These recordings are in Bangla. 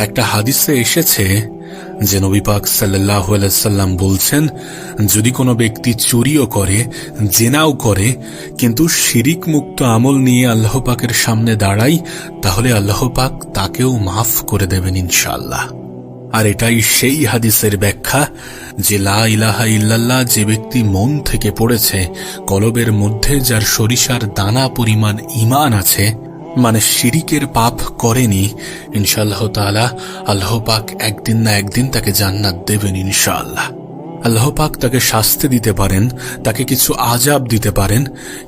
একটা হাদিসে এসেছে যে নবী পাক সাল্লাল্লাহু আলাইহি সাল্লাম বলছেন, যদি কোনো ব্যক্তি চুরিও করে, জেনাও করে, কিন্তু শিরিক মুক্ত আমল নিয়ে আল্লাহ পাকের সামনে দাঁড়ায়, তাহলে আল্লাহ পাক তাকেও মাফ করে দেবেন ইনশাআল্লাহ। আর এটাই সেই হাদিসের ব্যাখ্যা যে লা ইলাহা ইল্লাল্লাহ যে ব্যক্তি মন থেকে পড়েছে, কলবের মধ্যে যার সরিষার দানা পরিমাণ ঈমান আছে, মানে শিরিকের পাপ করেনি, ইনশাআল্লাহ তাআলা আল্লাহ পাক একদিন না একদিন তাকে জান্নাত দেবেন ইনশাআল্লাহ। আল্লাহ পাক তাকে শাস্তি দিতে পারেন, তাকে কিছু আযাব দিতে পারেন,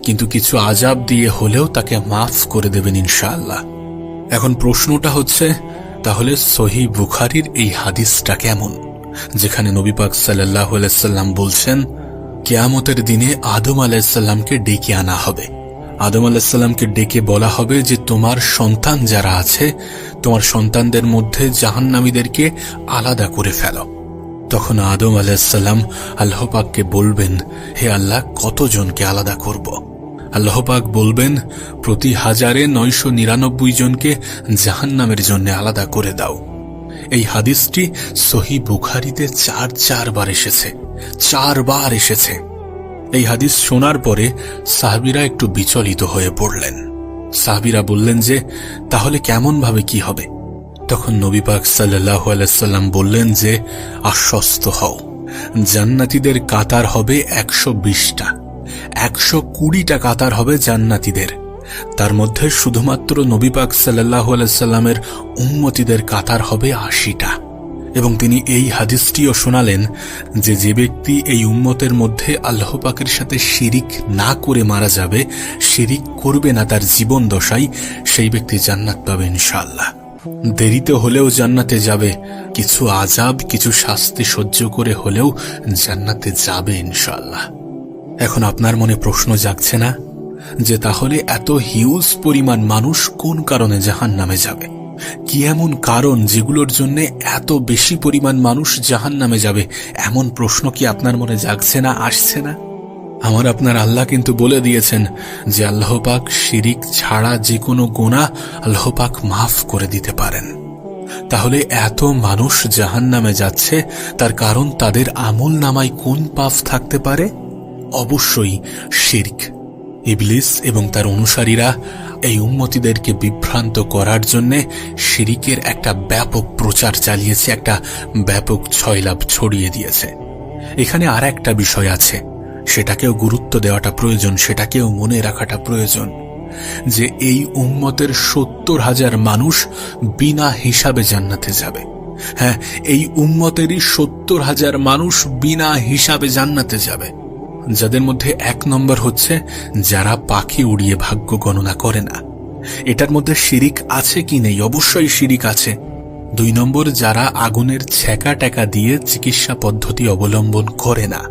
কিন্তু কিছু আযাব দিয়ে হলেও তাকে মাফ করে দেবেন ইনশাআল্লাহ। এখন প্রশ্নটা হচ্ছে, তাহলে সহিহ বুখারীর এই হাদিসটা কেমন, যেখানে নবী পাক সাল্লাল্লাহু আলাইহি সাল্লাম বলছেন কিয়ামতের দিনে আদম আলাইহিস সালামকে ডেকে আনা হবে। আদম আলাইহিস সালামকে ডেকে বলা হবে যে তোমার সন্তান যারা আছে, তোমার সন্তানদের মধ্যে জাহান্নামীদেরকে আলাদা করে ফেলো। তখন আদম আলাইহিস সালাম আল্লাহ পাককে বলবেন, হে আল্লাহ, কতজনকে আলাদা করব? আল্লাহ পাক বলবেন, প্রতি 1999 জনকে জাহান্নামের জন্য আলাদা করে দাও। এই হাদিসটি সহিহ বুখারীতে 4 বার এসেছে, 4 বার এসেছে। এই হাদিস শোনার পরে সাহাবীরা একটু বিচলিত হয়ে পড়লেন। সাহাবীরা বললেন যে তাহলে কেমন ভাবে কি হবে? তখন নবী পাক সাল্লাল্লাহু আলাইহি সাল্লাম বললেন যে আশ্বস্ত হও, জান্নাতীদের কাতার হবে 120টা, 120টা কাতার হবে জান্নাতীদের। তার মধ্যে শুধুমাত্র নবী পাক সাল্লাল্লাহু আলাইহি সাল্লামের উম্মতীদের কাতার হবে 80টা। এবং তিনি এই হাদিসটিও শোনালেন যে যে ব্যক্তি এই উম্মতের মধ্যে আল্লাহ পাকের সাথে শিরিক না করে মারা যাবে, শিরিক করবে না তার জীবন দশায়, সেই ব্যক্তি জান্নাত পাবে ইনশাআল্লাহ। দেরিতে হলেও জান্নাতে যাবে, কিছু আযাব, কিছু শাস্তি সহ্য করে হলেও জান্নাতে যাবে ইনশাআল্লাহ। এখন আপনার মনে প্রশ্ন জাগছে না যে তাহলে এত হিউজ পরিমাণ মানুষ কোন কারণে জাহান্নামে যাবে? কি এমন কারণ যেগুলোর জন্য এত বেশি পরিমাণ মানুষ জাহান্নামে যাবে? এমন প্রশ্ন কি আপনার মনে জাগছে না, আসছে না? আমার আপনার আল্লাহ কিন্তু বলে দিয়েছেন যে আল্লাহ পাক শিরিক ছাড়া যে কোনো গুনাহ আল্লাহ পাক মাফ করে দিতে পারেন। তাহলে এত মানুষ জাহান্নামে যাচ্ছে, তার কারণ তাদের আমল নামায় কোন পাপ থাকতে পারে? অবশ্যই শিরক। ইবলিস এবং তার অনুসারীরা এই উম্মতীদেরকে বিভ্রান্ত করার জন্য শিরিকের একটা ব্যাপক প্রচার চালিয়েছে, একটা ব্যাপক ছয়লাভ ছড়িয়ে দিয়েছে। এখানে আর একটা বিষয় আছে, সেটাকেও গুরুত্ব দেওয়াটা প্রয়োজন, সেটাকেও মনে রাখাটা প্রয়োজন, যে এই উম্মতের 70,000 মানুষ বিনা হিসাবে জান্নাতে যাবে। হ্যাঁ, এই উম্মতেরই 70,000 মানুষ বিনা হিসাবে জান্নাতে যাবে, যাদের মধ্যে 1 নম্বর হচ্ছে যারা পাখি উড়িয়ে ভাগ্য গণনা করে না। এটার মধ্যে শিরিক আছে কি নেই? অবশ্যই শিরিক আছে। 2 নম্বর যারা আগুনের ছ্যাঁকা ট্যাকা দিয়ে চিকিৎসা পদ্ধতি অবলম্বন করে না।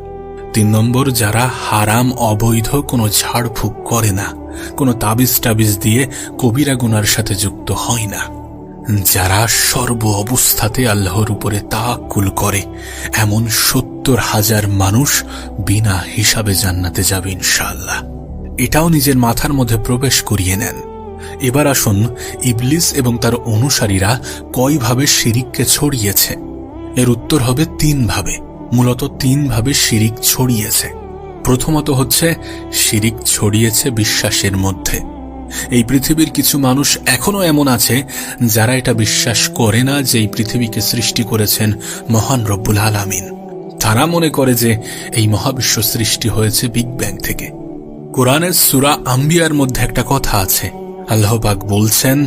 3 নম্বর যারা হারাম অবৈধ কোনো ঝাড়ফুঁক করে না, কোনো তাবিজ টাবিজ দিয়ে কবিরা গুনার সাথে যুক্ত হয় না, যারা সর্ব অবস্থাতে আল্লাহর উপরে তাওয়াক্কুল করে, এমন 70,000 মানুষ বিনা হিসাবে জান্নাতে যাবে ইনশাআল্লাহ। এটাও নিজের মাথার মধ্যে প্রবেশ করিয়ে নেন। এবার আসুন, ইবলিস এবং তার অনুসারীরা কয়ভাবে শিরিককে ছড়িয়েছে? এর উত্তর হবে 3 ভাবে। মূলত 3 ভাবে শিরিক ছড়িয়েছে। প্রথমত হচ্ছে শিরিক ছড়িয়েছে বিশ্বাসের মধ্যে। এই পৃথিবীর কিছু মানুষ এখনো এমন আছে যারা এটা বিশ্বাস করে না যে এই পৃথিবীকে সৃষ্টি করেছেন মহান রব্বুল আলামিন। তারা মনে করে যে এই মহাবিশ্ব সৃষ্টি হয়েছে বিগ ব্যাং থেকে। কোরআনের সূরা আম্বিয়ার মধ্যে একটা কথা আছে, আল্লাহ পাক বলছেন,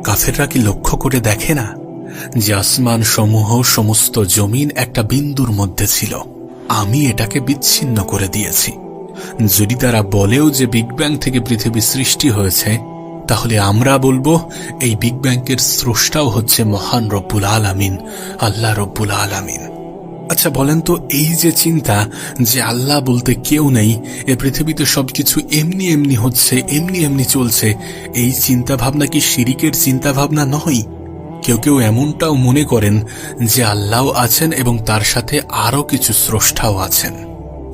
কাফেররা কি লক্ষ্য করে দেখে না যে আসমান সমূহ, সমস্ত জমিন একটা বিন্দুর মধ্যে ছিল, আমি এটাকে বিচ্ছিন্ন করে দিয়েছি। যদি তারা বলেও যে বিগ ব্যাং থেকে পৃথিবী সৃষ্টি হয়েছে, তাহলে আমরা বলবো এই বিগ ব্যাংকের স্রষ্টাও হচ্ছে মহান রব্বুল আলামিন, আল্লাহ রব্বুল আলামিন। আচ্ছা বলেন তো, এই যে চিন্তা যে আল্লাহ বলতে কেউ নেই, এ পৃথিবীতে সবকিছু এমনি এমনি হচ্ছে, এমনি এমনি চলছে, এই চিন্তা ভাবনা কি শিরিকের চিন্তা ভাবনা নয়? কেউ কেউ এমনটাও মনে করেন যে আল্লাহও আছেন এবং তার সাথে আরো কিছু স্রষ্টাও আছেন,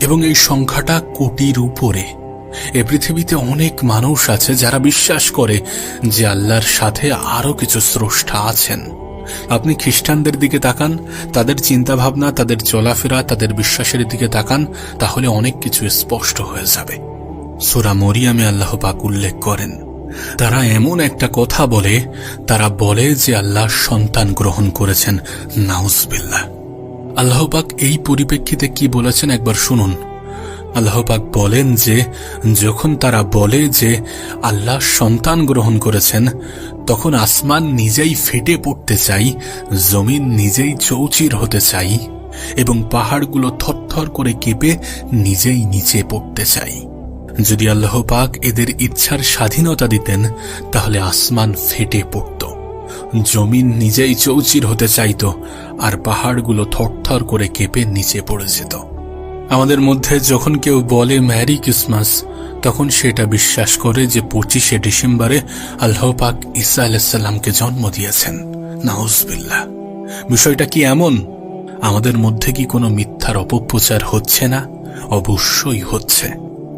এবং এই সংখ্যাটা কোটির উপরে। এ পৃথিবীতে অনেক মানুষ আছে যারা বিশ্বাস করে যে আল্লাহর সাথে আরো কিছু স্রষ্টা আছেন। আপনি খ্রিস্টানদের দিকে তাকান, তাদের চিন্তা ভাবনা, তাদের চলাফেরা, তাদের বিশ্বাসের দিকে তাকান, তাহলে অনেক কিছু স্পষ্ট হয়ে যাবে। সূরা মরিয়মে আল্লাহ পাক উল্লেখ করেন, তারা এমন একটা কথা বলে, তারা বলে যে আল্লাহ সন্তান গ্রহণ করেছেন। নাউজুবিল্লাহ। আল্লাহ পাক এই পরিপ্রেক্ষিতে কি বলেছেন একবার শুনুন। আল্লাহ পাক বলেন যে যখন তারা বলে যে আল্লাহ সন্তান গ্রহণ করেছেন, তখন আসমান নিজেই ফেটে পড়তে চাই, জমিন নিজেই চৌচির হতে চাই, এবং পাহাড়গুলো থরথর করে কেঁপে নিজেই নিচে পড়তে চাই। যদি আল্লাহ পাক এদের ইচ্ছার স্বাধীনতা দিতেন, তাহলে আসমান ফেটে পড়ত, জমিন নিজেই চৌচির হতে চাইত, আর পাহাড়গুলো থরথর করে কেঁপে নিচে পড়ে যেত। আমাদের মধ্যে যখন কেউ বলে ম্যারি ক্রিসমাস, তখন সেটা বিশ্বাস করে যে 25শে ডিসেম্বরে আল্লাহ পাক ঈসা আলাইহিস সালামকে জন্ম দিয়েছেন। নাউজুবিল্লাহ। বিষয়টা কি এমন? আমাদের মধ্যে কি কোনো মিথ্যার অপপ্রচার হচ্ছে না? অবশ্যই হচ্ছে।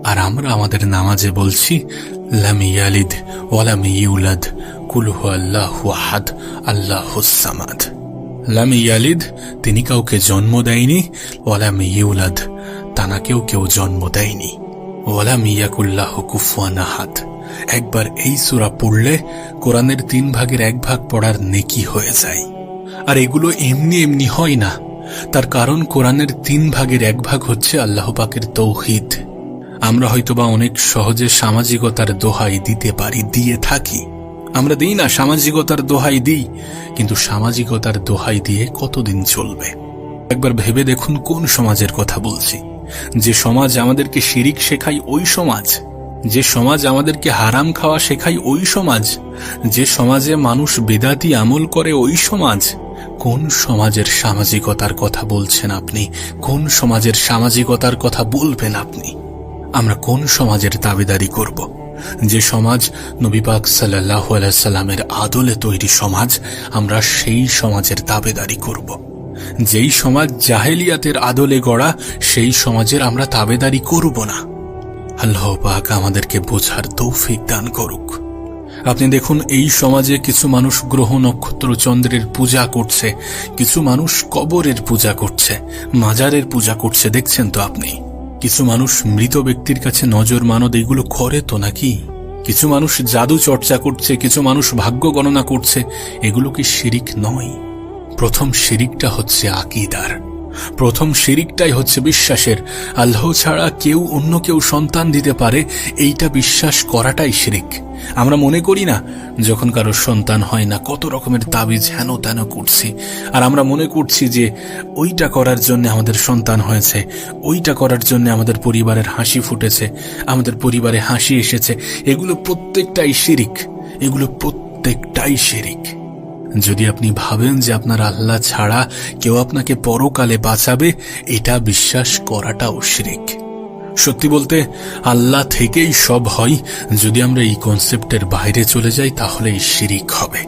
আর আমরা আমাদের নামাজে বলছি, লাম ইয়ালিদ ওয়ালাম ইউলাদ কুল হুয়াল্লাহু আহাদ আল্লাহুস সামাদ। লাম ইয়ালিদ, তিনি কাউকে জন্ম দেয়নি, ওয়ালাম ইউলাদ, তানাকেও কেউ জন্ম দেয়নি, ওয়ালাম ইয়াকুল্লাহু কুফুয়ান আহাদ। একবার এই সূরা পড়লে কোরআনের 3 ভাগের 1 ভাগ পড়ার নেকি হয়ে যায়। আর এগুলো এমনি এমনি হয় না, তার কারণ কোরআনের 3 ভাগের 1 ভাগ হচ্ছে আল্লাহ পাকের তৌহিদ। আমরা হয়তোবা অনেক সহজে সামাজিকতার দোহাই দিতে পারি, দিয়ে থাকি। আমরা দিই না, সামাজিকতার দোহাই দিই, কিন্তু সামাজিকতার দোহাই দিয়ে কতদিন চলবে? একবার ভেবে দেখুন কোন সমাজের কথা বলছি। যে সমাজ আমাদেরকে শিরিক শেখায় ওই সমাজ, যে সমাজ আমাদেরকে হারাম খাওয়া শেখায় ওই সমাজ, যে সমাজে মানুষ বেদাতি আমল করে ওই সমাজ। কোন সমাজের সামাজিকতার কথা বলছেন আপনি? কোন সমাজের সামাজিকতার কথা বলবেন আপনি? আমরা কোন সমাজের দাবিদারি করব? যে সমাজ নবী পাক সাল্লাল্লাহু আলাইহি সাল্লামের আদলে তৈরি সমাজ, আমরা সেই সমাজের দাবিদারি করব। যেই সমাজ জাহেলিয়াতের আদলে গড়া, সেই সমাজের আমরা দাবিদারি করব না। আল্লাহ পাক আমাদেরকে বোঝার তৌফিক দান করুক। আপনি দেখুন, এই সমাজে কিছু মানুষ গ্রহ নক্ষত্র চন্দ্রের পূজা করছে, কিছু মানুষ কবরের পূজা করছে, মাজারের পূজা করছে, দেখছেন তো আপনি? কিছু মানুষ মৃত ব্যক্তির কাছে নজর মানত এগুলো করে তো নাকি? কিছু মানুষ জাদু চর্চা করছে, কিছু মানুষ ভাগ্য গণনা করছে, এগুলো কি শিরিক নয়? প্রথম শিরিকটা হচ্ছে আকীদার, প্রথম শিরিকটাই হচ্ছে বিশ্বাসের। আল্লাহ ছাড়া কেউ অন্য কেউ সন্তান দিতে পারে, এইটা বিশ্বাস করাটাই শিরিক। আমরা মনে করি না, যখন কারো সন্তান হয় না কত রকমের তাবিজ হেন তেন করছি, আর আমরা মনে করছি যে ওইটা করার জন্য আমাদের সন্তান হয়েছে, ওইটা করার জন্য আমাদের পরিবারের হাসি ফুটেছে, আমাদের পরিবারে হাসি এসেছে। এগুলো প্রত্যেকটাই শিরিক, এগুলো প্রত্যেকটাই শিরিক। যদি আপনি ভাবেন যে আপনার আল্লাহ ছাড়া কেউ আপনাকে পরকালে বাঁচাবে, এটা বিশ্বাস করাটাও শিরিক। সত্যি বলতে আল্লাহ থেকেই সব হয়। যদি আমরা এই কনসেপ্টের বাইরে চলে যাই, তাহলে এই শিরিক হবে।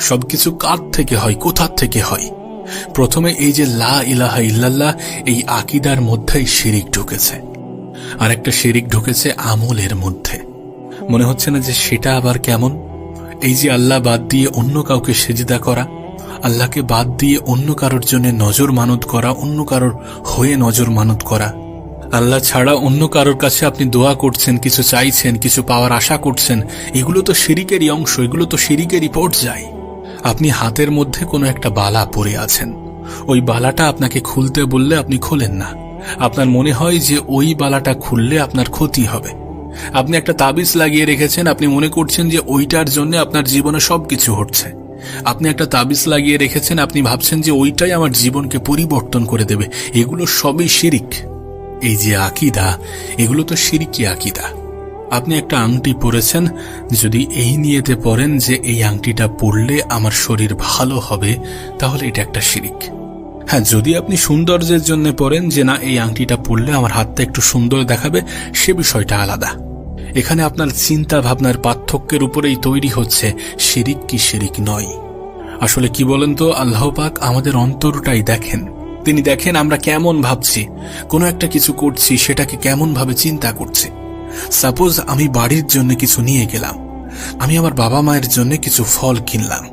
সবকিছু কার থেকে হয়, কোথার থেকে হয়? প্রথমে এই যে লা ইলাহা ইল্লাল্লাহ, এই আকীদার মধ্যেই শিরিক ঢুকেছে। আর একটা শিরিক ঢুকেছে আমলের মধ্যে। মনে হচ্ছে না যে সেটা আবার কেমন? এই যে আল্লাহ বাদ দিয়ে অন্য কাউকে সেজদা করা, আল্লাহকে বাদ দিয়ে অন্য কারোর জন্য নজর মানত করা, অন্য কারোর হয়ে নজর মানত করা, আল্লাহ ছাড়া অন্য কারোর কাছে আপনি দোয়া করছেন, কিছু চাইছেন, কিছু পাওয়ার আশা করছেন, এগুলো তো শিরিকেরই অংশ, এগুলো তো শিরিকেরই পর্যায়। আপনি হাতের মধ্যে কোনো একটা বালা পরে আছেন, ওই বালাটা আপনাকে খুলতে বললে আপনি খোলেন না। আপনার মনে হয় যে ওই বালাটা খুললে আপনার ক্ষতি হবে। আপনি একটা তাবিজ লাগিয়ে রেখেছেন, আপনি মনে করছেন যে ওইটার জন্য আপনার জীবনে সবকিছু হচ্ছে। আপনি একটা তাবিজ লাগিয়ে রেখেছেন, আপনি ভাবছেন যে ওইটাই আমার জীবনকে পরিবর্তন করে দেবে। এগুলো সবই শিরিক। এই যে আকীদা, এগুলো তো শিরকি আকীদা। আপনি একটা আংটি পরেছেন, যদি এই নিয়েতে পরেন যে এই আংটিটা পরলে আমার শরীর ভালো হবে, তাহলে এটা একটা শিরিক। হ্যাঁ, যদি আপনি সৌন্দর্যের জন্য পরেন যে না এই আংটিটা পরলে আমার হাতটা একটু সুন্দর দেখাবে, সে বিষয়টা আলাদা। এখানে আপনার চিন্তা ভাবনার পার্থক্যের উপরেই তৈরি হচ্ছে শিরিক কি শিরিক নয়। আসলে কি বলেন তো, আল্লাহ পাক আমাদের অন্তরটাই দেখেন। তিনি দেখেন আমরা কেমন ভাবছি, কোনো একটা কিছু করছি সেটাকে কেমন ভাবে চিন্তা করছি। সাপোজ আমি বাড়ির জন্য কিছু নিয়ে গেলাম, আমি আমার বাবা মায়ের জন্য কিছু ফল কিনলাম।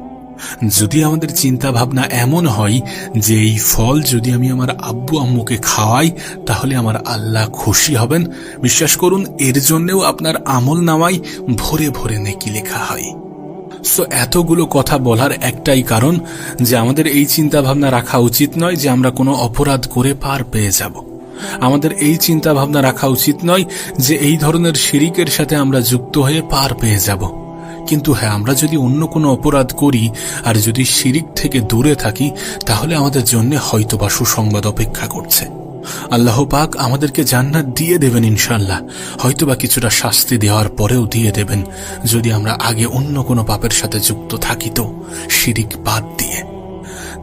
যদি আমাদের চিন্তা ভাবনা এমন হয় যে এই ফল যদি আমি আমার আব্বু আম্মুকে খাওয়াই তাহলে আমার আল্লাহ খুশি হবেন, বিশ্বাস করুন এর জন্যও আপনার আমল নামায় ভরে ভরে নেকি লেখা হয়। সো এতগুলো কথা বলার একটাই কারণ যে আমাদের এই চিন্তা ভাবনা রাখা উচিত নয় যে আমরা কোনো অপরাধ করে পার পেয়ে যাব। আমাদের এই চিন্তা ভাবনা রাখা উচিত নয় যে এই ধরনের শিরিকের সাথে আমরা যুক্ত হয়ে পার পেয়ে যাব। কিন্তু হ্যাঁ, আমরা যদি অন্য কোনো অপরাধ করি আর যদি শিরিক থেকে দূরে থাকি তাহলে আমাদের জন্য হয়তোবা সুসংবাদ অপেক্ষা করছে। আল্লাহ পাক আমাদেরকে জান্নাত দিয়ে দেবেন ইনশাআল্লাহ, হয়তোবা কিছুটা শাস্তি দেওয়ার পরেও দিয়ে দেবেন যদি আমরা আগে অন্য কোনো পাপের সাথে যুক্ত থাকি, তো শিরিক বাদ দিয়ে।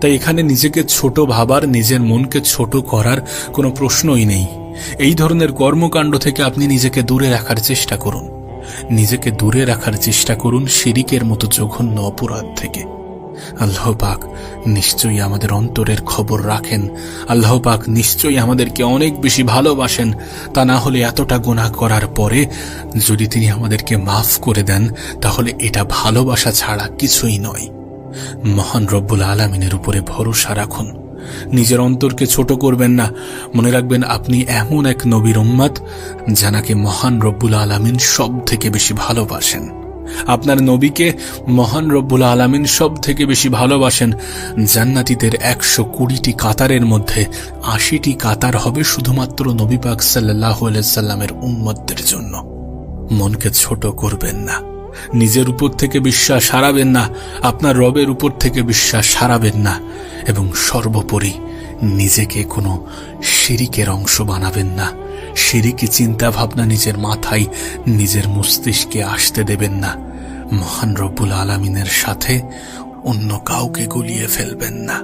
তাই এখানে নিজেকে ছোট ভাবার, নিজের মনকে ছোট করার কোনো প্রশ্নই নেই। এই ধরনের কর্মকাণ্ড থেকে আপনি নিজেকে দূরে রাখার চেষ্টা করুন, নিজেকে দূরে রাখার চেষ্টা করুন শিরিকের মতো জঘন্য অপরাধ থেকে। আল্লাহ পাক নিশ্চয়ই আমাদের অন্তরের খবর রাখেন, আল্লাহ পাক নিশ্চয়ই আমাদেরকে অনেক বেশি ভালোবাসেন। তা না হলে এতটা গুনাহ করার পরে যদি তিনি আমাদেরকে মাফ করে দেন তাহলে এটা ভালোবাসা ছাড়া কিছুই নয়। মহান রব্বুল আলামিনের উপরে ভরসা রাখুন, নিজের অন্তরকে ছোট করবেন না। মনে রাখবেন আপনি এমন এক নবীর উম্মত যাকে মহান রব্বুল আলামিন সব থেকে বেশি ভালোবাসেন। আপনার নবীকে মহান রব্বুল আলামিন সব থেকে বেশি ভালোবাসেন। জান্নাতীদের 120টি কাতারের মধ্যে 80টি কাতার হবে শুধুমাত্র নবী পাক সাল্লাল্লাহু আলাইহি সাল্লামের উম্মতদের জন্য। মনকে ছোট করবেন না, নিজের উপর থেকে বিশ্বাস হারাবেন না, আপনার রবের উপর থেকে বিশ্বাস হারাবেন না, এবং সর্বোপরি নিজেকে কোনো শিরিকের অংশ বানাবেন না। শিরিকি চিন্তা ভাবনা নিজের মাথায়, নিজের মস্তিষ্কে আসতে দেবেন না। মহান রব্বুল আলামিনের সাথে অন্য কাউকে গুলিয়ে ফেলবেন না।